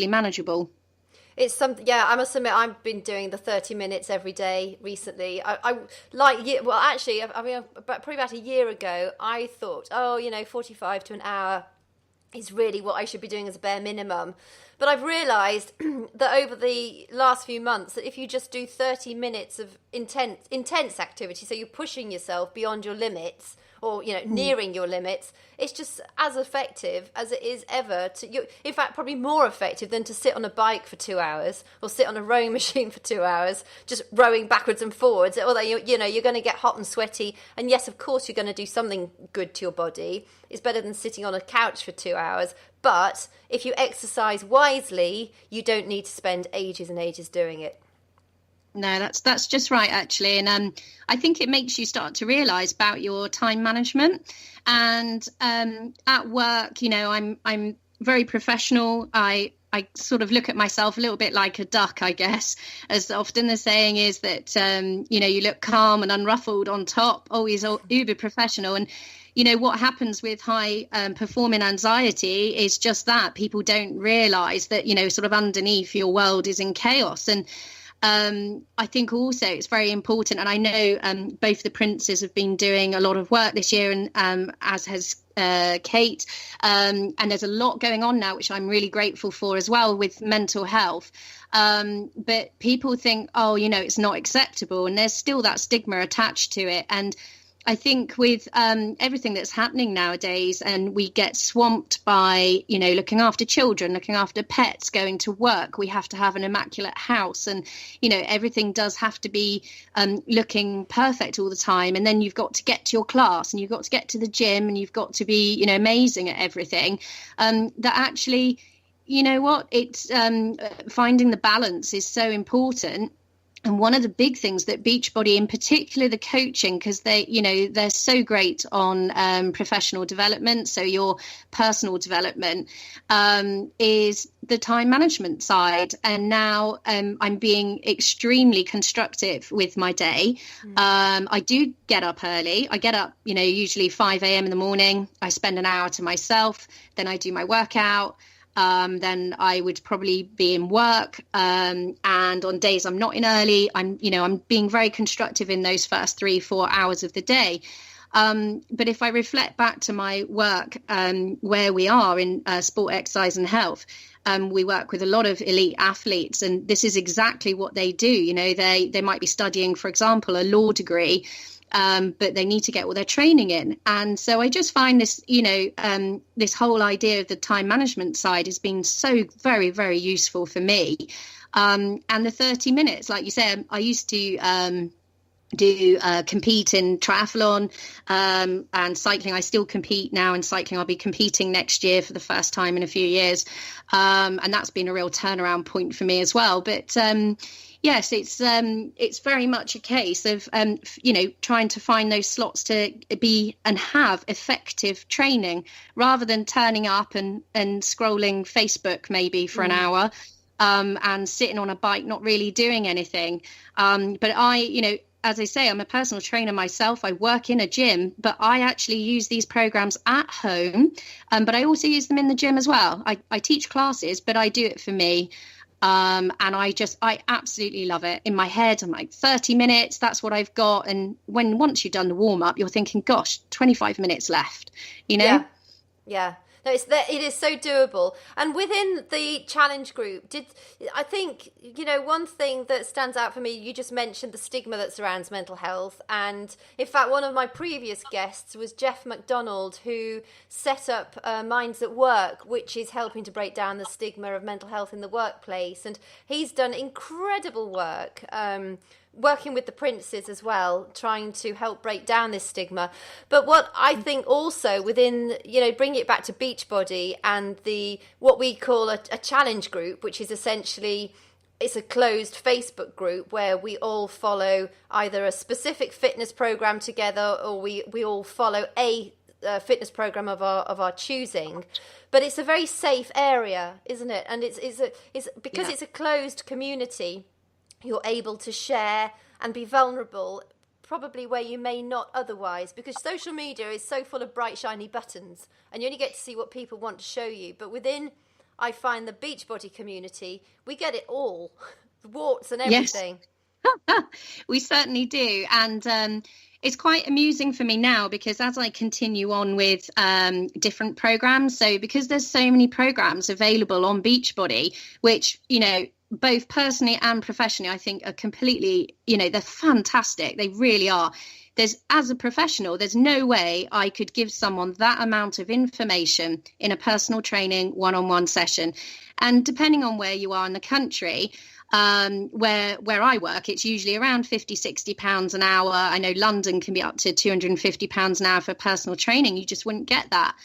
manageable. It's something, yeah, I must admit, I've been doing the 30 minutes every day recently. I like, well, actually, I mean, probably about a year ago, I thought, 45 to an hour is really what I should be doing as a bare minimum. But I've realised that over the last few months that if you just do 30 minutes of intense activity, so you're pushing yourself beyond your limits or, nearing your limits, it's just as effective as it is ever in fact, probably more effective than to sit on a bike for 2 hours or sit on a rowing machine for 2 hours, just rowing backwards and forwards. Although, you're going to get hot and sweaty. And yes, of course, you're going to do something good to your body. It's better than sitting on a couch for 2 hours. But if you exercise wisely, you don't need to spend ages and ages doing it. No, that's just right, actually. And I think it makes you start to realise about your time management. And at work, I'm very professional. I sort of look at myself a little bit like a duck, I guess, as often the saying is that, you look calm and unruffled on top, always uber professional. And what happens with high performing anxiety is just that people don't realise that, sort of underneath your world is in chaos. And I think also it's very important, and I know both the princes have been doing a lot of work this year, and as has Kate, and there's a lot going on now, which I'm really grateful for as well with mental health. But people think, it's not acceptable, and there's still that stigma attached to it. And I think with everything that's happening nowadays, and we get swamped by, looking after children, looking after pets, going to work, we have to have an immaculate house, and, everything does have to be looking perfect all the time. And then you've got to get to your class, and you've got to get to the gym, and you've got to be, amazing at everything. That actually, it's finding the balance is so important. And one of the big things that Beachbody, in particular the coaching, because they're so great on professional development, so your personal development, is the time management side. And now I'm being extremely constructive with my day. I do get up early. I get up, usually 5 a.m. in the morning. I spend an hour to myself. Then I do my workout. Then I would probably be in work, and on days I'm not in early, I'm being very constructive in those first 3-4 hours of the day. But if I reflect back to my work, where we are in sport, exercise and health, we work with a lot of elite athletes, and this is exactly what they do. They might be studying, for example, a law degree, but they need to get all their training in. And so I just find this, this whole idea of the time management side has been so very, very useful for me. And the 30 minutes, like you said, I used to compete in triathlon and cycling. I still compete now in cycling. I'll be competing next year for the first time in a few years. And that's been a real turnaround point for me as well. But yes, it's very much a case of, trying to find those slots to be and have effective training rather than turning up and scrolling Facebook maybe for an hour and sitting on a bike, not really doing anything. But as I say, I'm a personal trainer myself. I work in a gym, but I actually use these programs at home. But I also use them in the gym as well. I teach classes, but I do it for me. And I absolutely love it. In my head, I'm like 30 minutes, that's what I've got. And once you've done the warm up, you're thinking, gosh, 25 minutes left, Yeah. No, it is so doable. And within the challenge group, I think, one thing that stands out for me, you just mentioned the stigma that surrounds mental health. And in fact, one of my previous guests was Jeff McDonald, who set up Minds at Work, which is helping to break down the stigma of mental health in the workplace. And he's done incredible work, working with the princes as well, trying to help break down this stigma. But what I think also within, bring it back to Beachbody and what we call a challenge group, which is essentially, it's a closed Facebook group where we all follow either a specific fitness program together, or we all follow a fitness program of our choosing. But it's a very safe area, isn't it? And it's because it's a closed community, you're able to share and be vulnerable, probably where you may not otherwise, because social media is so full of bright, shiny buttons, and you only get to see what people want to show you. But within I find the Beachbody community, we get it all, warts and everything. Yes. We certainly do. And it's quite amusing for me now, because as I continue on with different programs, so because there's so many programs available on Beachbody, which, both personally and professionally, I think are completely, they're fantastic. They really are. As a professional, there's no way I could give someone that amount of information in a personal training one-on-one session. And depending on where you are in the country, where I work, it's usually around £50-60 an hour. I know London can be up to £250 an hour for personal training. You just wouldn't get that.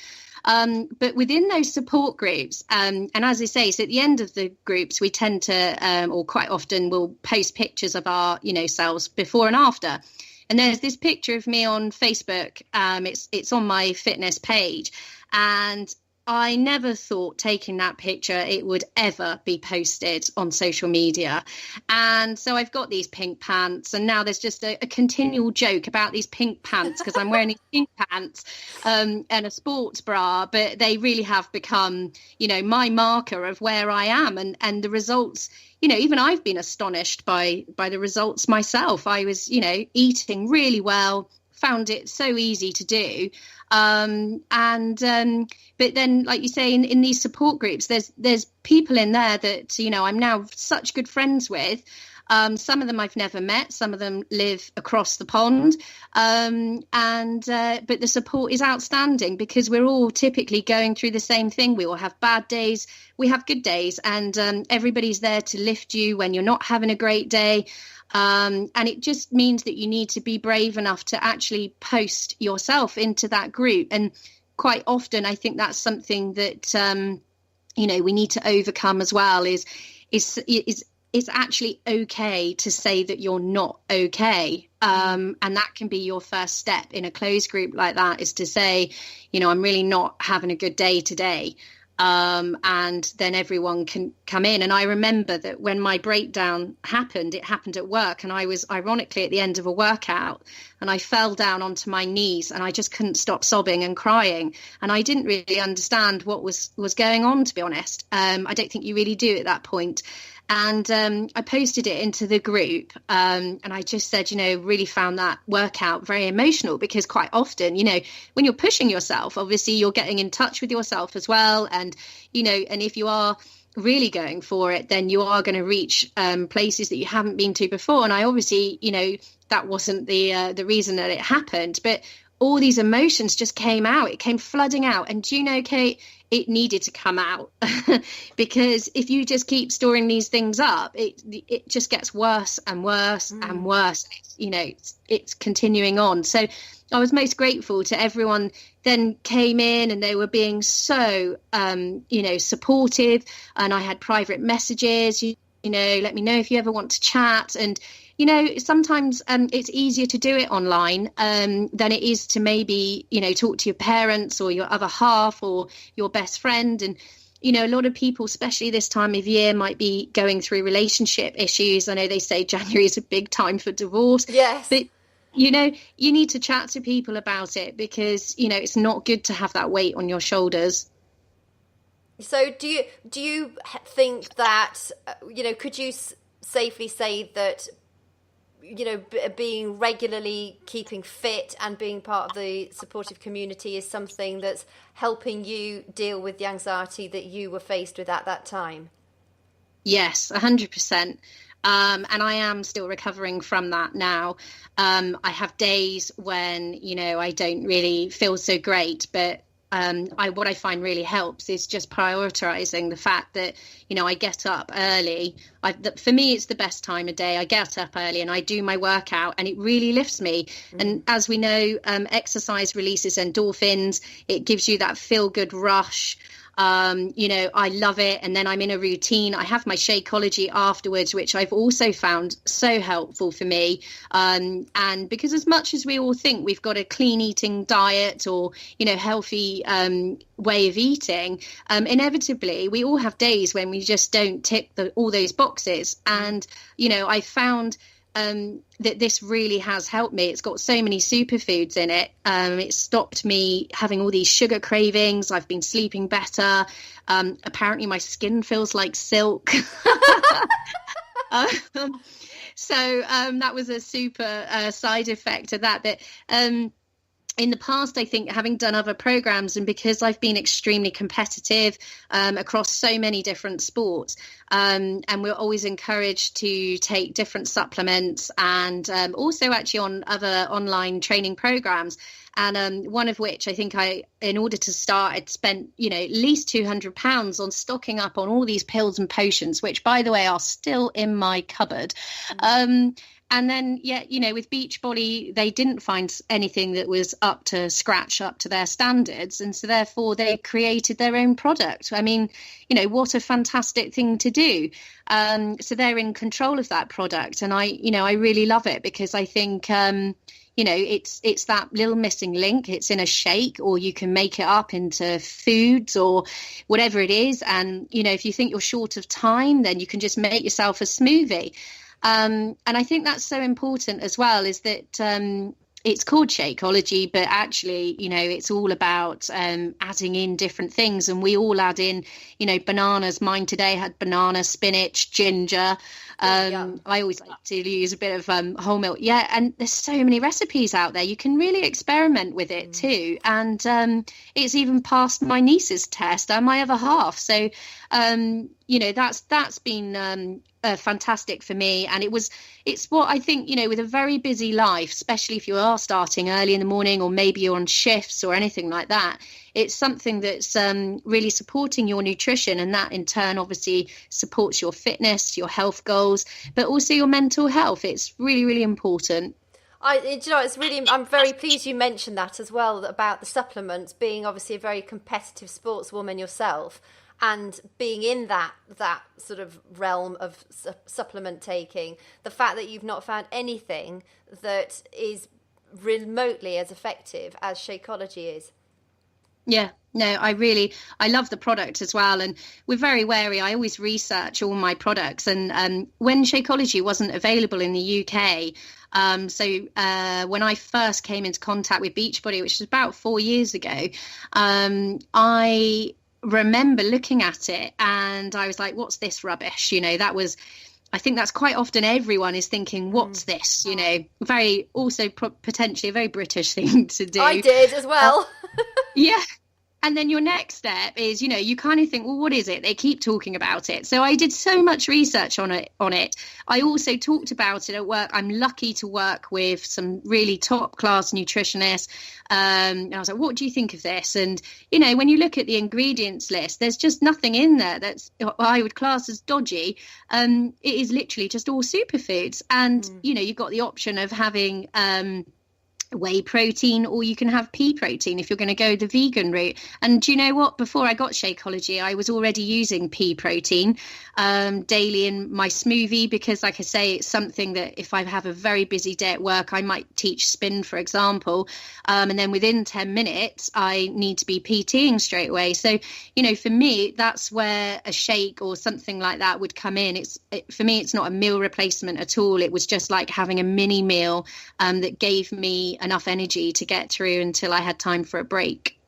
But within those support groups, and as I say, so at the end of the groups, we tend to, or quite often, we'll post pictures of our, selves before and after. And there's this picture of me on Facebook. It's on my fitness page. And I never thought taking that picture it would ever be posted on social media. And so I've got these pink pants, and now there's just a continual joke about these pink pants, because I'm wearing these pink pants and a sports bra, but they really have become, my marker of where I am, and the results. Even I've been astonished by the results myself. I was, eating really well, found it so easy to do. But then, like you say, in these support groups, there's people in there that, I'm now such good friends with. Some of them I've never met. Some of them live across the pond. But the support is outstanding, because we're all typically going through the same thing. We all have bad days. We have good days, and everybody's there to lift you when you're not having a great day. And it just means that you need to be brave enough to actually post yourself into that group. And quite often, I think that's something that, we need to overcome as well, is it's actually okay to say that you're not okay. And that can be your first step in a closed group like that, is to say, I'm really not having a good day today. And then everyone can come in. And I remember that when my breakdown happened, it happened at work, and I was ironically at the end of a workout, and I fell down onto my knees, and I just couldn't stop sobbing and crying. And I didn't really understand what was going on, to be honest. I don't think you really do at that point. And I posted it into the group, and I just said, really found that workout very emotional, because quite often, when you're pushing yourself, obviously you're getting in touch with yourself as well. And, and if you are really going for it, then you are going to reach places that you haven't been to before. And I obviously, that wasn't the reason that it happened, but all these emotions just came out. It came flooding out. And do you know, Kate, it needed to come out because if you just keep storing these things up, it just gets worse and worse and worse. It's continuing on. So I was most grateful to everyone then came in, and they were being so, supportive. And I had private messages, let me know if you ever want to chat. And sometimes it's easier to do it online than it is to maybe, talk to your parents or your other half or your best friend. And, a lot of people, especially this time of year, might be going through relationship issues. I know they say January is a big time for divorce. Yes. But, you need to chat to people about it, because, it's not good to have that weight on your shoulders. So do you think that, could you safely say that, being regularly keeping fit and being part of the supportive community is something that's helping you deal with the anxiety that you were faced with at that time? Yes, 100%. And I am still recovering from that now. I have days when, I don't really feel so great, but what I find really helps is just prioritizing the fact that, I get up early. For me, it's the best time of day. I get up early and I do my workout, and it really lifts me. And as we know, exercise releases endorphins. It gives you that feel-good rush. I love it. And then I'm in a routine. I have my Shakeology afterwards, which I've also found so helpful for me. And because as much as we all think we've got a clean eating diet or, healthy way of eating, inevitably we all have days when we just don't tick all those boxes. And, I found that this really has helped me. It's got so many superfoods in it. It's stopped me having all these sugar cravings. I've been sleeping better. Apparently my skin feels like silk. So that was a super side effect of that. But in the past, I think, having done other programs, and because I've been extremely competitive across so many different sports, and we're always encouraged to take different supplements, and also actually on other online training programs. And one of which I think in order to start, I'd spent, at least £200 on stocking up on all these pills and potions, which, by the way, are still in my cupboard. And then, with Beachbody, they didn't find anything that was up to scratch, up to their standards. And so therefore, they created their own product. I mean, what a fantastic thing to do. So they're in control of that product. And I really love it, because I think, it's that little missing link. It's in a shake, or you can make it up into foods or whatever it is. And, if you think you're short of time, then you can just make yourself a smoothie. And I think that's so important as well, is that it's called Shakeology, but actually, it's all about adding in different things. And we all add in, bananas. Mine today had banana, spinach, ginger. I always like to use a bit of whole milk. Yeah. And there's so many recipes out there. You can really experiment with it too. And it's even passed my niece's test and my other half. So, that's been fantastic for me. And it's what I think, with a very busy life, especially if you are starting early in the morning, or maybe you're on shifts or anything like that, it's something that's really supporting your nutrition, and that in turn obviously supports your fitness, your health goals, but also your mental health. It's really, really important. It's really, I'm very pleased you mentioned that as well, about the supplements, being obviously a very competitive sportswoman yourself, and being in that sort of realm of supplement taking, the fact that you've not found anything that is remotely as effective as Shakeology is. Yeah, no, I love the product as well. And we're very wary. I always research all my products. And when Shakeology wasn't available in the UK, when I first came into contact with Beachbody, which was about 4 years ago, I remember looking at it and I was like, what's this rubbish? I think that's quite often everyone is thinking, what's this? Very, also potentially a very British thing to do. I did as well. Yeah. And then your next step is, you kind of think, well, what is it? They keep talking about it. So I did so much research on it. I also talked about it at work. I'm lucky to work with some really top class nutritionists. And I was like, what do you think of this? And, when you look at the ingredients list, there's just nothing in there that's I would class as dodgy. It is literally just all superfoods. And, you've got the option of having whey protein, or you can have pea protein if you're going to go the vegan route. And do you know what? Before I got Shakeology, I was already using pea protein daily in my smoothie, because, like I say, it's something that if I have a very busy day at work, I might teach spin, for example, and then within 10 minutes, I need to be PTing straight away. So, for me, that's where a shake or something like that would come in. For me, it's not a meal replacement at all. It was just like having a mini meal that gave me enough energy to get through until I had time for a break.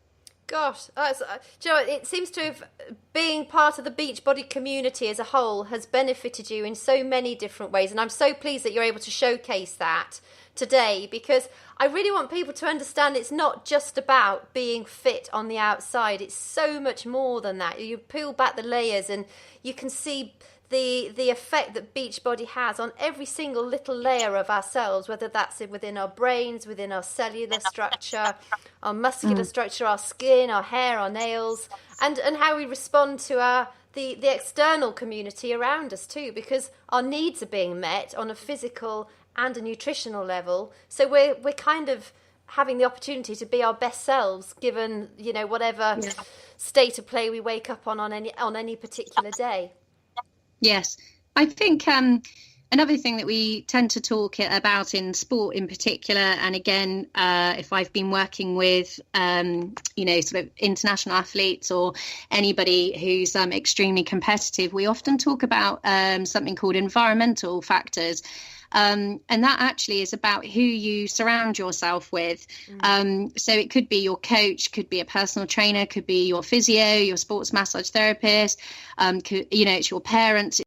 Gosh, it seems to have, being part of the Beachbody community as a whole has benefited you in so many different ways. And I'm so pleased that you're able to showcase that today, because I really want people to understand it's not just about being fit on the outside. It's so much more than that. You peel back the layers and you can see the effect that Beachbody has on every single little layer of ourselves, whether that's within our brains, within our cellular structure, our muscular structure, our skin, our hair, our nails, and how we respond to the external community around us too, because our needs are being met on a physical and a nutritional level. So we're kind of having the opportunity to be our best selves, given whatever state of play we wake up on any particular day. Yes, I think Another thing that we tend to talk about in sport in particular, and again, if I've been working with, sort of international athletes or anybody who's extremely competitive, we often talk about something called environmental factors. And that actually is about who you surround yourself with. So it could be your coach, could be a personal trainer, could be your physio, your sports massage therapist, it's your parents.